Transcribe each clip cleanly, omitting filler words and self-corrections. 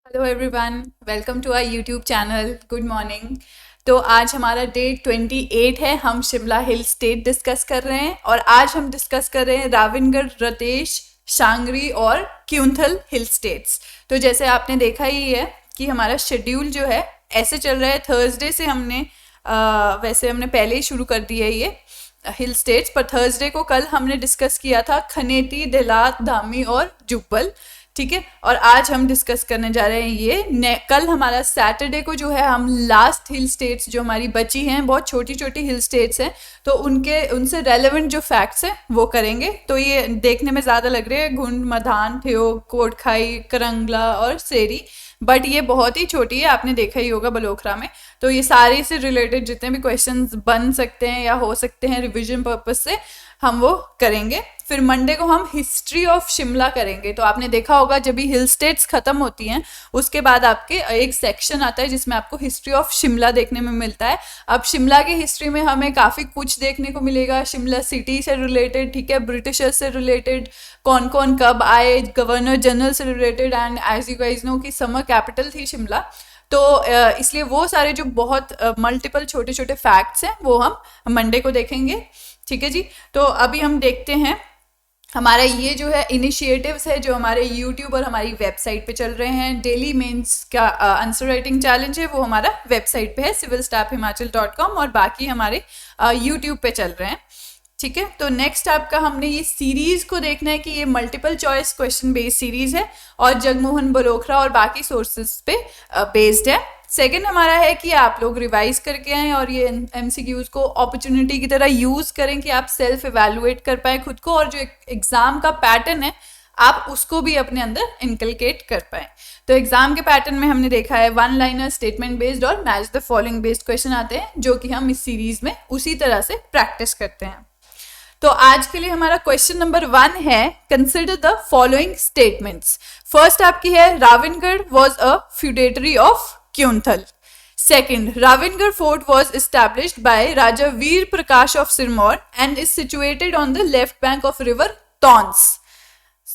Hello everyone, welcome to our YouTube channel. Good morning. तो आज हमारा डे 28 है। हम शिमला हिल स्टेट डिस्कस कर रहे हैं और आज हम डिस्कस कर रहे हैं राविनगढ़, रतेश, शांगरी और क्यूंथल हिल स्टेट्स। तो जैसे आपने देखा ही है कि हमारा शेड्यूल जो है ऐसे चल रहा है। थर्सडे से वैसे हमने पहले ही शुरू कर दिया है ये हिल स्टेट्स, पर थर्सडे को कल हमने डिस्कस किया था खनेती, देलात, धामी और जुब्बल। ठीक है, और आज हम डिस्कस करने जा रहे हैं कल हमारा सैटरडे को जो है हम लास्ट हिल स्टेट्स जो हमारी बची हैं, बहुत छोटी छोटी हिल स्टेट्स हैं, तो उनसे रेलेवेंट जो फैक्ट्स हैं वो करेंगे। तो ये देखने में ज़्यादा लग रहे हैं घुंड, मधान, ठियोग, कोटखाई, करंगला और सेरी, बट ये बहुत ही छोटी है। आपने देखा ही होगा बलोखरा में। तो ये सारे से रिलेटेड जितने भी क्वेश्चंस बन सकते हैं या हो सकते हैं रिवीजन पर्पस से, हम वो करेंगे। फिर मंडे को हम हिस्ट्री ऑफ शिमला करेंगे। तो आपने देखा होगा जब भी हिल स्टेट्स खत्म होती हैं उसके बाद आपके एक सेक्शन आता है जिसमें आपको हिस्ट्री ऑफ शिमला देखने में मिलता है। अब शिमला की हिस्ट्री में हमें काफ़ी कुछ देखने को मिलेगा, शिमला सिटी से रिलेटेड, ठीक है, ब्रिटिशर्स से रिलेटेड, कौन कौन कब आए, गवर्नर जनरल से related, and as you guys know कि समर कैपिटल थी शिमला। तो इसलिए वो सारे जो बहुत मल्टीपल छोटे छोटे फैक्ट्स हैं वो हम मंडे को देखेंगे। ठीक है जी। तो अभी हम देखते हैं हमारा ये जो है इनिशिएटिव्स है जो हमारे यूट्यूब और हमारी वेबसाइट पे चल रहे हैं। डेली मेंस का आंसर राइटिंग चैलेंज है, वो हमारा वेबसाइट पे है civilstaffhimachal.com, और बाकी हमारे यूट्यूब पे चल रहे हैं। ठीक है, तो नेक्स्ट आपका हमने ये सीरीज को देखना है कि ये multiple choice question based series है और जगमोहन बलोखरा और बाकी सोर्सेज पे बेस्ड है। सेकंड हमारा है कि आप लोग रिवाइज करके आएँ और ये एमसीक्यूज को अपॉर्चुनिटी की तरह यूज करें कि आप सेल्फ इवेलुएट कर पाए खुद को, और जो एग्जाम का पैटर्न है आप उसको भी अपने अंदर इनकलकेट कर पाए। तो एग्जाम के पैटर्न में हमने देखा है वन लाइनर, स्टेटमेंट बेस्ड और match the following based question आते हैं, जो कि हम इस सीरीज में उसी तरह से प्रैक्टिस करते हैं। तो आज के लिए हमारा क्वेश्चन नंबर 1 है, consider the following statements. First आपकी है Ravingarh was a feudatory of Keonthal. Second, Ravingad Fort was established by Raja Veer Prakash of Sirmaur and is situated on the left bank of river Tons.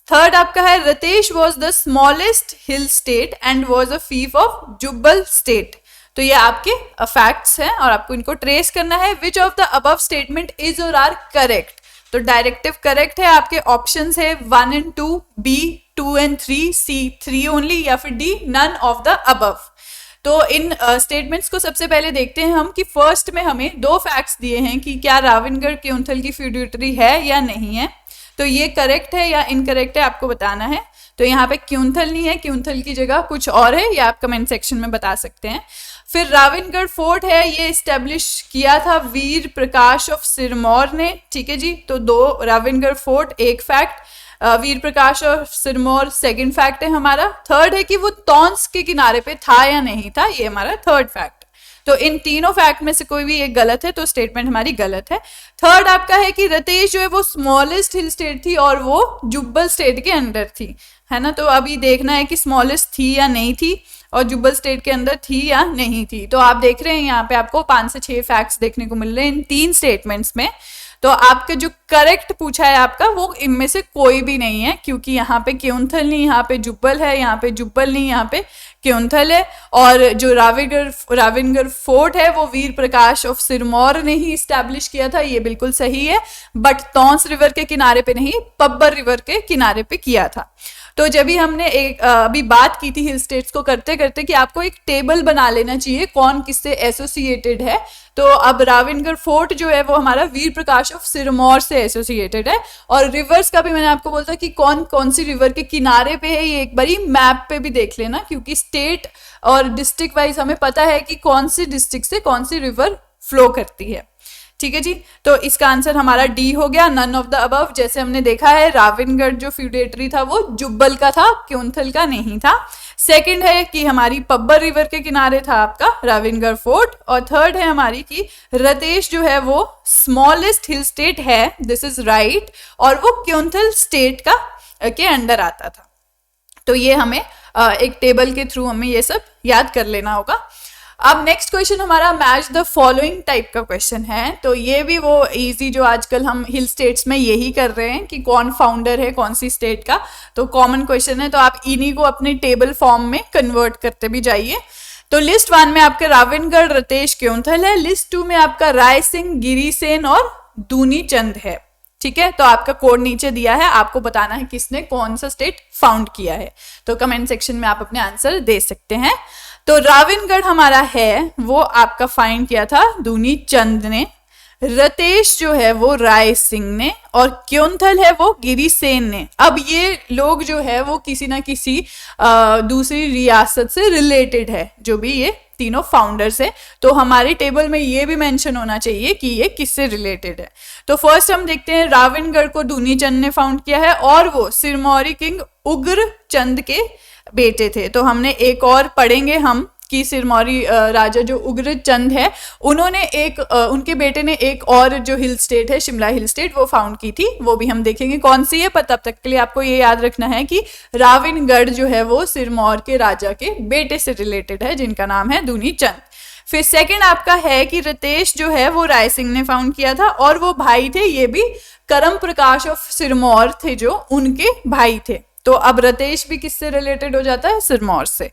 Third आपका है Ratesh was the smallest hill state and was a fief of Jubbal state. तो ये आपके facts हैं और आपको इनको trace करना है। Which of the above statement is और आर करेक्ट। तो डायरेक्टिव करेक्ट है, आपके ऑप्शंस है 1 and 2, B 2 and 3, C 3 only, या फिर D none of the above. तो इन स्टेटमेंट्स को सबसे पहले देखते हैं हम कि फर्स्ट में हमें दो फैक्ट्स दिए हैं कि क्या राविनगढ़ क्यूंथल की फ्यूडेटरी है या नहीं है। तो ये करेक्ट है या इनकरेक्ट है आपको बताना है। तो यहाँ पे क्यूंथल नहीं है, क्यूंथल की जगह कुछ और है, या आप कमेंट सेक्शन में बता सकते हैं। फिर राविनगढ़ फोर्ट है, ये इस्टेब्लिश किया था वीर प्रकाश ऑफ सिरमौर ने। ठीक है जी, तो दो राविनगढ़ फोर्ट एक फैक्ट, वीर प्रकाश और सिरमौर सेकंड फैक्ट है हमारा। थर्ड है कि वो तौंस के किनारे पे था या नहीं था, ये हमारा थर्ड फैक्ट। तो इन तीनों फैक्ट में से कोई भी एक गलत है, तो स्टेटमेंट हमारी गलत है। थर्ड आपका है कि रतेश जो है वो स्मॉलेस्ट हिल स्टेट थी और वो जुब्बल स्टेट के अंडर थी, है ना। तो अभी देखना है कि स्मॉलेस्ट थी या नहीं थी और जुब्बल स्टेट के अंदर थी या नहीं थी। तो आप देख रहे हैं यहाँ पे आपको 5 से 6 फैक्ट्स देखने को मिल रहे हैं इन 3 स्टेटमेंट्स में। तो आपका जो करेक्ट पूछा है आपका वो इनमें से कोई भी नहीं है, क्योंकि यहाँ पे क्यूंथल नहीं, यहाँ पे जुब्बल है, यहाँ पे जुब्बल नहीं, यहाँ पे क्यूंथल है। और जो राविनगढ़ फोर्ट है वो वीर प्रकाश ऑफ सिरमौर ने ही इस्टेब्लिश किया था, ये बिल्कुल सही है, बट तौंस रिवर के किनारे पे नहीं, पब्बर रिवर के किनारे पे किया था। तो जब भी हमने अभी बात की थी हिल स्टेट्स को करते करते कि आपको एक टेबल बना लेना चाहिए कौन किससे एसोसिएटेड है। तो अब राविनगढ़ फोर्ट जो है वो हमारा वीर प्रकाश ऑफ सिरमौर से एसोसिएटेड है, और रिवर्स का भी मैंने आपको बोला था कि कौन कौन सी रिवर के किनारे पे है, ये एक बारी मैप पे भी देख लेना, क्योंकि स्टेट और डिस्ट्रिक्ट वाइज हमें पता है कि कौन सी डिस्ट्रिक्ट से कौन सी रिवर फ्लो करती है। ठीक है जी, तो इसका आंसर हमारा डी हो गया, नन ऑफ द अबव। जैसे हमने देखा है राविनगढ़ जो फ्यूडेटरी था वो जुब्बल का था, क्यूंथल का नहीं था। सेकंड है कि हमारी पब्बर रिवर के किनारे था आपका राविनगढ़ फोर्ट, और थर्ड है हमारी कि रतेश जो है वो स्मॉलेस्ट हिल स्टेट है, दिस इज राइट, और वो क्यूंथल स्टेट का के अंडर आता था। तो ये हमें एक टेबल के थ्रू हमें ये सब याद कर लेना होगा। अब नेक्स्ट क्वेश्चन हमारा मैच द फॉलोइंग टाइप का क्वेश्चन है। तो ये भी वो इजी जो आजकल हम हिल स्टेट्स में यही कर रहे हैं कि कौन फाउंडर है कौन सी स्टेट का, तो कॉमन क्वेश्चन है, तो आप इन्हीं को अपने टेबल फॉर्म में कन्वर्ट करते भी जाइए। तो लिस्ट 1 में आपका राविनगढ़, रतेश, क्योंथल है। लिस्ट 2 में आपका राय सिंह, गिरिसेन और दूनी चंद है। ठीक है, तो आपका कोड नीचे दिया है, आपको बताना है किसने कौन सा स्टेट फाउंड किया है। तो कमेंट सेक्शन में आप अपने आंसर दे सकते हैं। तो राविनगढ़ हमारा है वो आपका फाइंड किया था दूनी चंद ने, रतेश जो है वो राय सिंह ने, और क्योंथल है वो गिरिसेन ने। अब ये लोग जो है वो किसी ना किसी दूसरी रियासत से रिलेटेड है, जो भी ये तीनों फाउंडर्स है। तो हमारे टेबल में ये भी मेंशन होना चाहिए कि ये किससे रिलेटेड है। तो फर्स्ट हम देखते हैं राविनगढ़ को दूनी चंद ने फाउंड किया है और वो सिरमौरी किंग उग्र चंद के बेटे थे। तो हमने एक और पढ़ेंगे हम कि सिरमौरी राजा जो उग्र चंद है उन्होंने उनके बेटे ने एक और जो हिल स्टेट है शिमला हिल स्टेट वो फाउंड की थी, वो भी हम देखेंगे कौन सी है। पर तब तक के लिए आपको ये याद रखना है कि राविनगढ़ जो है वो सिरमौर के राजा के बेटे से रिलेटेड है जिनका नाम है दूनी चंद। फिर सेकंड आपका है कि रतेश जो है वो राय सिंह ने फाउंड किया था और वो भाई थे, ये भी करम प्रकाश ऑफ सिरमौर थे जो उनके भाई थे। तो अब रतेश भी किससे रिलेटेड हो जाता है, सिरमौर से।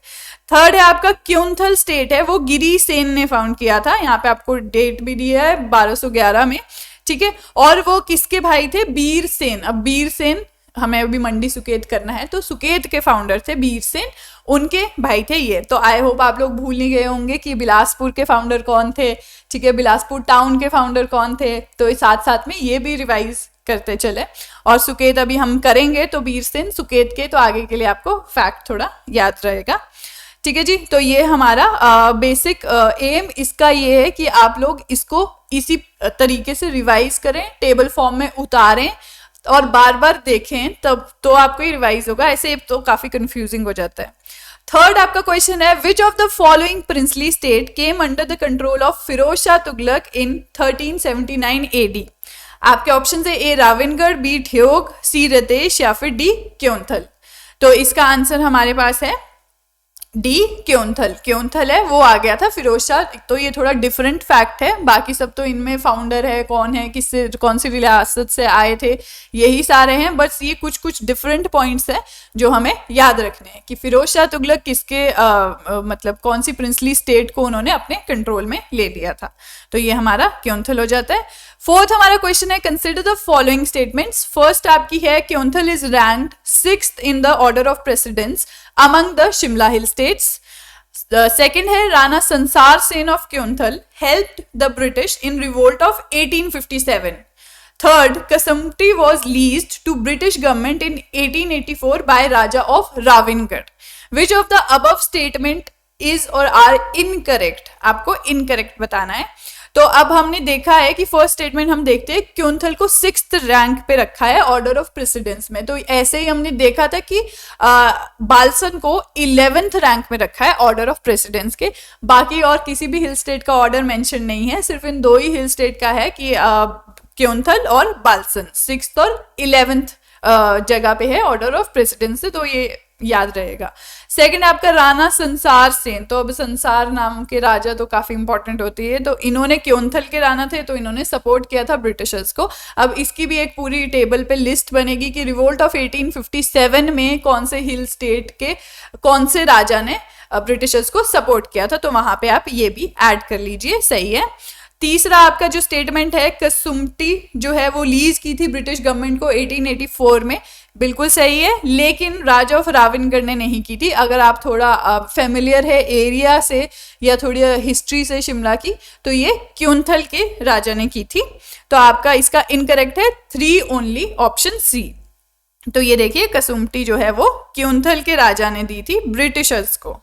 थर्ड है आपका क्योंथल स्टेट है वो गिरिसेन ने फाउंड किया था, यहाँ पे आपको डेट भी दिया है 1211 में। ठीक है, और वो किसके भाई थे, बीरसेन। अब बीरसेन हमें अभी मंडी सुकेत करना है, तो सुकेत के फाउंडर थे बीरसेन, उनके भाई थे ये। तो आई होप आप लोग भूल नहीं गए होंगे कि बिलासपुर के फाउंडर कौन थे। ठीक है, बिलासपुर टाउन के फाउंडर कौन थे, तो साथ साथ में ये भी रिवाइज करते चले। और सुकेत अभी हम करेंगे, तो बीरसेन सुकेत के, तो आगे के लिए आपको फैक्ट थोड़ा याद रहेगा। ठीक है जी, तो ये हमारा बेसिक एम इसका ये है कि आप लोग इसको इसी तरीके से रिवाइज करें, टेबल फॉर्म में उतारें और बार बार देखें, तब तो आपको ये रिवाइज होगा, ऐसे तो काफी कंफ्यूजिंग हो जाता है। थर्ड आपका क्वेश्चन है which of the following princely state came under the control of Firoz Shah Tughlaq in 1379 AD. आपके ऑप्शन है A Ravingarh, B Theog, C Ratesh या फिर डी क्योंथल। तो इसका आंसर हमारे पास है डी क्योंथल। क्योंथल है वो आ गया था फिरोज शाह। तो ये थोड़ा डिफरेंट फैक्ट है, बाकी सब तो इनमें फाउंडर है कौन है, किससे कौन सी रियासत से आए थे, यही सारे हैं। बस ये कुछ कुछ डिफरेंट पॉइंट्स हैं जो हमें याद रखने हैं कि फिरोज शाह तुगलक किसके मतलब कौन सी प्रिंसली स्टेट को उन्होंने अपने कंट्रोल में ले लिया था। तो ये हमारा क्योंथल हो जाता है। फोर्थ हमारा क्वेश्चन है consider the following statements. First आपकी है Keonthal is ranked 6th in the order of precedence among the Shimla hill states. Second है Rana Sansar Sen of Keonthal helped the British in revolt of 1857। Third, Kasumpti was leased to British government in 1884 by Raja of Ravingarh. Which of the above statement is or are incorrect? आपको incorrect बताना है। तो अब हमने देखा है कि फर्स्ट स्टेटमेंट हम देखते हैं क्योंथल को 6th रैंक पे रखा है ऑर्डर ऑफ प्रेसिडेंस में। तो ऐसे ही हमने देखा था कि बालसन को 11th रैंक में रखा है ऑर्डर ऑफ प्रेसिडेंस के। बाकी और किसी भी हिल स्टेट का ऑर्डर मेंशन नहीं है, सिर्फ इन दो ही हिल स्टेट का है कि क्योंथल और बालसन 6th और 11th जगह पे है ऑर्डर ऑफ प्रेसिडेंस से, तो ये याद रहेगा। सेकंड आपका राणा संसार सेन। तो अब संसार नाम के राजा तो काफी इंपॉर्टेंट होती है, तो इन्होंने क्योंथल के राणा थे, तो इन्होंने सपोर्ट किया था ब्रिटिशर्स को। अब इसकी भी एक पूरी टेबल पे लिस्ट बनेगी कि रिवोल्ट ऑफ 1857 में कौन से हिल स्टेट के कौन से राजा ने ब्रिटिशर्स को सपोर्ट किया था, तो वहां पे आप ये भी ऐड कर लीजिए, सही है। तीसरा आपका जो स्टेटमेंट है कसुम्पटी जो है वो लीज की थी ब्रिटिश गवर्नमेंट को 1884 में, बिल्कुल सही है, लेकिन राजा ऑफ राविनगढ़ ने नहीं की थी। अगर आप थोड़ा फेमिलियर है एरिया से या थोड़ी हिस्ट्री से शिमला की, तो ये क्योंथल के राजा ने की थी। तो आपका इसका इनकरेक्ट है 3 ओनली, ऑप्शन सी। तो ये देखिए कसुम्पटी जो है वो क्योंथल के राजा ने दी थी ब्रिटिशर्स को।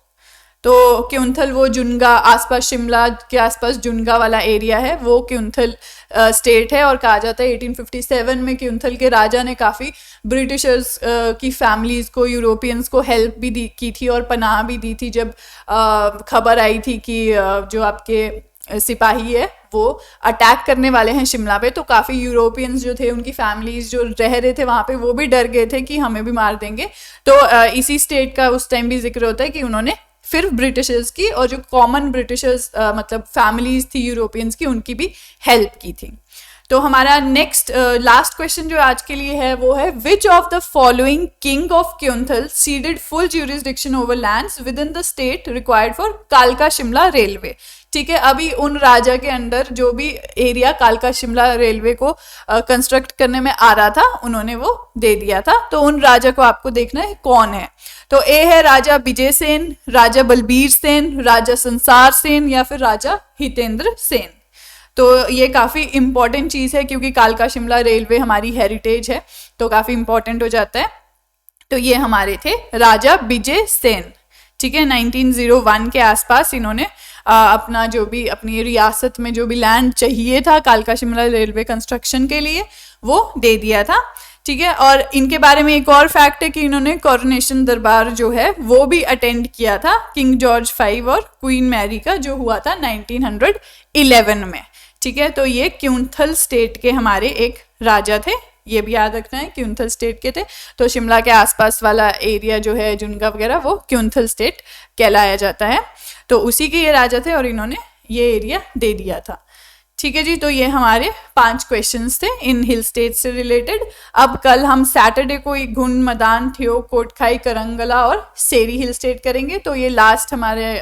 तो क्योंथल वो जुनगा आसपास, शिमला के आसपास जुनगा वाला एरिया है, वो क्योंथल स्टेट है। और कहा जाता है 1857 में क्योंथल के राजा ने काफ़ी ब्रिटिशर्स की फैमिलीज़ को, यूरोपियंस को हेल्प भी की थी और पनाह भी दी थी जब खबर आई थी कि जो आपके सिपाही है वो अटैक करने वाले हैं शिमला पे। तो काफ़ी यूरोपियंस जो थे, उनकी फैमिलीज जो रह रहे थे वहाँ पे, वो भी डर गए थे कि हमें भी मार देंगे। तो इसी स्टेट का उस टाइम भी जिक्र होता है कि उन्होंने सिर्फ ब्रिटिशर्स की, और जो कॉमन ब्रिटिशर्स मतलब फैमिलीज थी यूरोपियंस की, उनकी भी हेल्प की थी। तो हमारा नेक्स्ट लास्ट क्वेश्चन जो आज के लिए है वो है, which of the following king of Keonthal ceded full jurisdiction over lands within the state required for कालका शिमला रेलवे। ठीक है, अभी उन राजा के अंडर जो भी एरिया कालका शिमला रेलवे को कंस्ट्रक्ट करने में आ रहा था, उन्होंने वो दे दिया था। तो उन राजा को आपको देखना है कौन है। तो ए है राजा विजय सेन, राजा बलबीर सेन, राजा संसार सेन, या फिर राजा हितेंद्र सेन। तो ये काफ़ी इंपॉर्टेंट चीज़ है क्योंकि कालका शिमला रेलवे हमारी हेरिटेज है, तो काफ़ी इंपॉर्टेंट हो जाता है। तो ये हमारे थे राजा विजय सेन। ठीक है, 1901 के आसपास इन्होंने अपना जो भी अपनी रियासत में जो भी लैंड चाहिए था कालका शिमला रेलवे कंस्ट्रक्शन के लिए, वो दे दिया था। ठीक है, और इनके बारे में एक और फैक्ट है कि इन्होंने कॉरोनेशन दरबार जो है वो भी अटेंड किया था, किंग जॉर्ज 5 और क्वीन मैरी का, जो हुआ था 1911 में। ठीक है, तो ये क्योंथल स्टेट के हमारे एक राजा थे, ये भी याद रखना है, क्योंथल स्टेट के थे। तो शिमला के आसपास वाला एरिया जो है जुनगा वगैरह, वो क्योंथल स्टेट कहलाया जाता है। तो उसी के ये राजा थे और इन्होंने ये एरिया दे दिया था। ठीक है जी, तो ये हमारे 5 क्वेश्चंस थे इन हिल स्टेट से रिलेटेड। अब कल हम सैटरडे को गुण, मदान, ठियो, कोटखाई, करंगला और सेरी हिल स्टेट करेंगे। तो ये लास्ट हमारे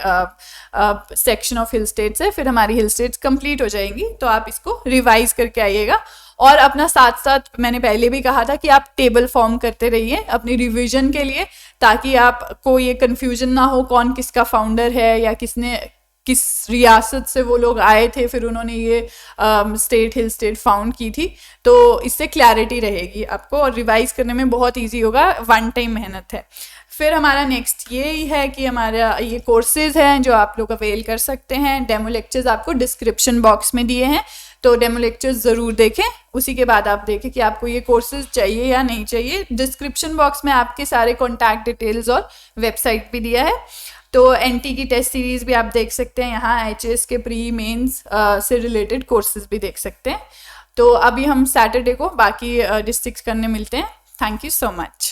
सेक्शन ऑफ हिल स्टेट्स है, फिर हमारी हिल स्टेट्स कंप्लीट हो जाएंगी। तो आप इसको रिवाइज करके आइएगा, और अपना साथ साथ मैंने पहले भी कहा था कि आप टेबल फॉर्म करते रहिए अपनी रिवीजन के लिए, ताकि आपको ये कन्फ्यूजन ना हो कौन किसका फाउंडर है या किसने किस रियासत से वो लोग आए थे, फिर उन्होंने ये स्टेट हिल स्टेट फाउंड की थी। तो इससे क्लैरिटी रहेगी आपको और रिवाइज करने में बहुत इजी होगा, वन टाइम मेहनत है। फिर हमारा नेक्स्ट ये है कि हमारा ये कोर्सेज हैं जो आप लोग अवेल कर सकते हैं। डेमो लेक्चर्स आपको डिस्क्रिप्शन बॉक्स में दिए हैं, तो डेमो लेक्चर्स ज़रूर देखें, उसी के बाद आप देखें कि आपको ये कोर्सेज चाहिए या नहीं चाहिए। डिस्क्रिप्शन बॉक्स में आपके सारे कॉन्टैक्ट डिटेल्स और वेबसाइट भी दिया है। तो एनटी की टेस्ट सीरीज़ भी आप देख सकते हैं, यहाँ एचएस के प्री मेंस से रिलेटेड कोर्सेज भी देख सकते हैं। तो अभी हम सैटरडे को बाकी डिस्ट्रिक्ट्स करने मिलते हैं। Thank you so much.